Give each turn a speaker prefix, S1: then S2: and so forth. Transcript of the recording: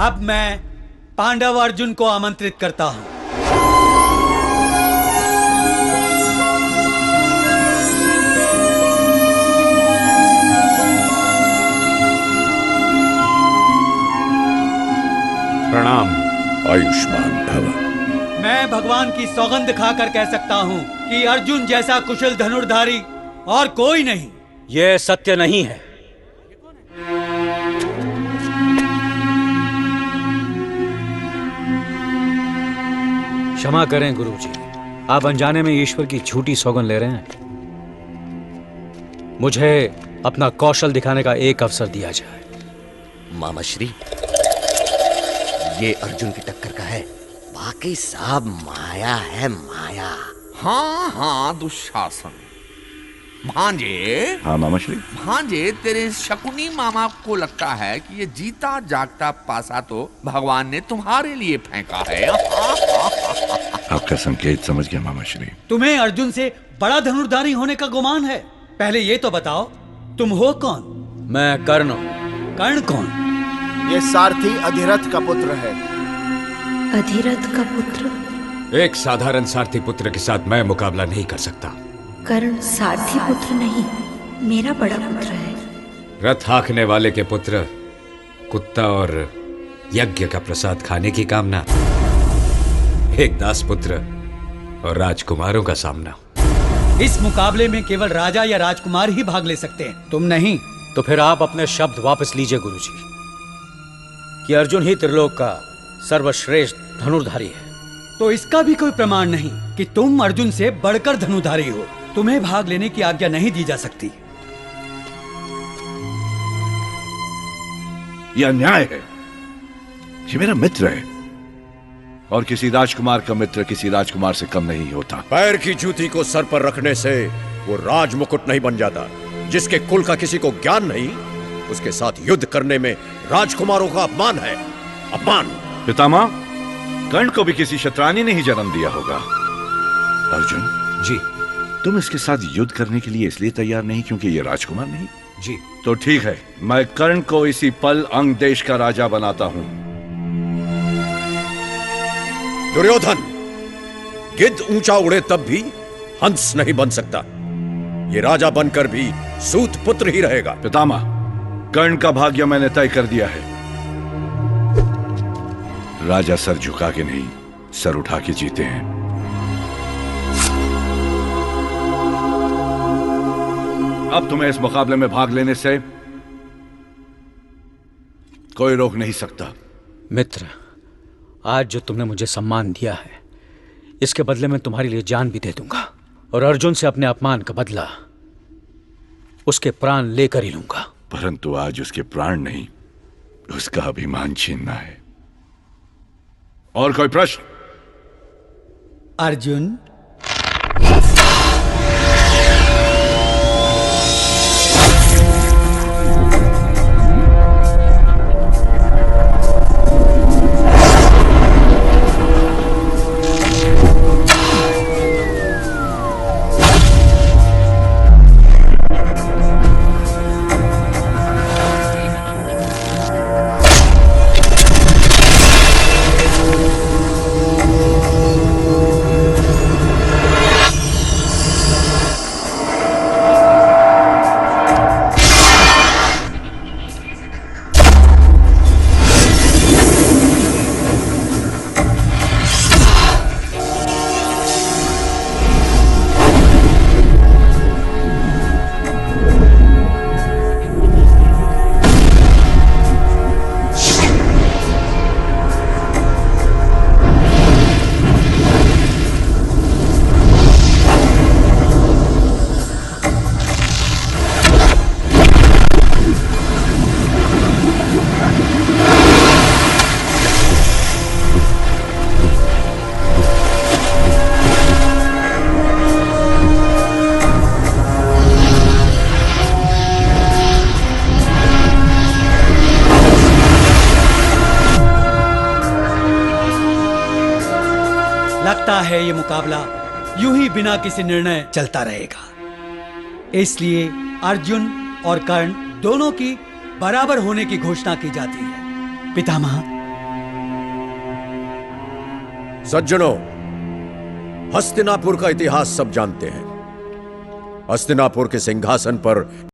S1: अब मैं पांडव अर्जुन को आमंत्रित करता हूं।
S2: प्रणाम।
S3: आयुष्मान भव।
S1: मैं भगवान की सौगंध खाकर कह सकता हूं कि अर्जुन जैसा कुशल धनुर्धारी और कोई नहीं।
S2: यह सत्य नहीं है। क्षमा करें गुरुजी, आप अनजाने में ईश्वर की झूठी सौगंध ले रहे हैं। मुझे अपना कौशल दिखाने का एक अवसर दिया जाए।
S4: मामा श्री, ये अर्जुन की टक्कर का है, बाकी सब माया है, माया।
S5: हाँ हाँ दुशासन। भांजे।
S3: हाँ मामा श्री।
S5: भांजे, तेरे शकुनी मामा को लगता है कि ये जीता जागता पासा तो भगवान ने तुम्हारे लिए फेंका है।
S3: आपका संकेत समझ गया मामा श्री।
S1: तुम्हें अर्जुन से बड़ा धनुर्धारी होने का गुमान है। पहले ये तो बताओ, तुम हो कौन?
S2: मैं कर्ण हूं।
S1: कर्ण कौन?
S6: ये सारथी अधिरथ का पुत्र है।
S7: अधिरथ का पुत्र?
S2: एक साधारण सारथी पुत्र के साथ मैं मुकाबला नहीं कर सकता।
S7: कर्ण सारथी पुत्र नहीं, मेरा बड़ा पुत्र है।
S2: रथ हाँकने वाले के पुत्र, कुत्ता और यज्ञ का प्रसाद खाने की कामना, एक दास पुत्र और राजकुमारों का सामना।
S1: इस मुकाबले में केवल राजा या राजकुमार ही भाग ले सकते हैं, तुम नहीं।
S2: तो फिर आप अपने शब्द वापस लीजिए गुरुजी, कि अर्जुन ही त्रिलोक का सर्वश्रेष्ठ धनुर्धारी है।
S1: तो इसका भी कोई प्रमाण नहीं कि तुम अर्जुन से बढ़कर धनुर्धारी हो। तुम्हें भाग लेने की आज्ञा नहीं दी जा सकती।
S3: यह अन्याय है। ये मेरा मित्र है और किसी राजकुमार का मित्र किसी राजकुमार से कम नहीं होता।
S8: पैर की जूती को सर पर रखने से वो राज मुकुट नहीं बन जाता। जिसके कुल का किसी को ज्ञान नहीं, उसके साथ युद्ध करने में राजकुमारों का अपमान है। अपमान।
S3: पितामह, कर्ण को भी किसी शतरानी ने ही जन्म दिया होगा। अर्जुन
S2: जी,
S3: तुम इसके साथ युद्ध करने के लिए इसलिए तैयार नहीं क्योंकि ये राजकुमार नहीं?
S2: जी।
S3: तो ठीक है, मैं कर्ण को इसी पल अंग देश का राजा बनाता हूं।
S8: दुर्योधन, गिद्ध ऊंचा उड़े तब भी हंस नहीं बन सकता। ये राजा बनकर भी सूत पुत्र ही रहेगा।
S3: पितामह, कर्ण का भाग्य मैंने तय कर दिया है। राजा सर झुका के नहीं, सर उठा के जीते हैं। अब तुम्हें इस मुकाबले में भाग लेने से कोई रोक नहीं सकता।
S2: मित्र, आज जो तुमने मुझे सम्मान दिया है, इसके बदले में तुम्हारे लिए जान भी दे दूंगा। और अर्जुन से अपने अपमान का बदला उसके प्राण लेकर ही लूंगा।
S3: परंतु आज उसके प्राण नहीं, उसका अभिमान छीनना है। और कोई प्रश्न?
S1: अर्जुन, लगता है ये मुकाबला यूं ही बिना किसी निर्णय चलता रहेगा। इसलिए अर्जुन और कर्ण दोनों की बराबर होने की घोषणा की जाती है। पितामह,
S8: सज्जनों, हस्तिनापुर का इतिहास सब जानते हैं। हस्तिनापुर के सिंहासन पर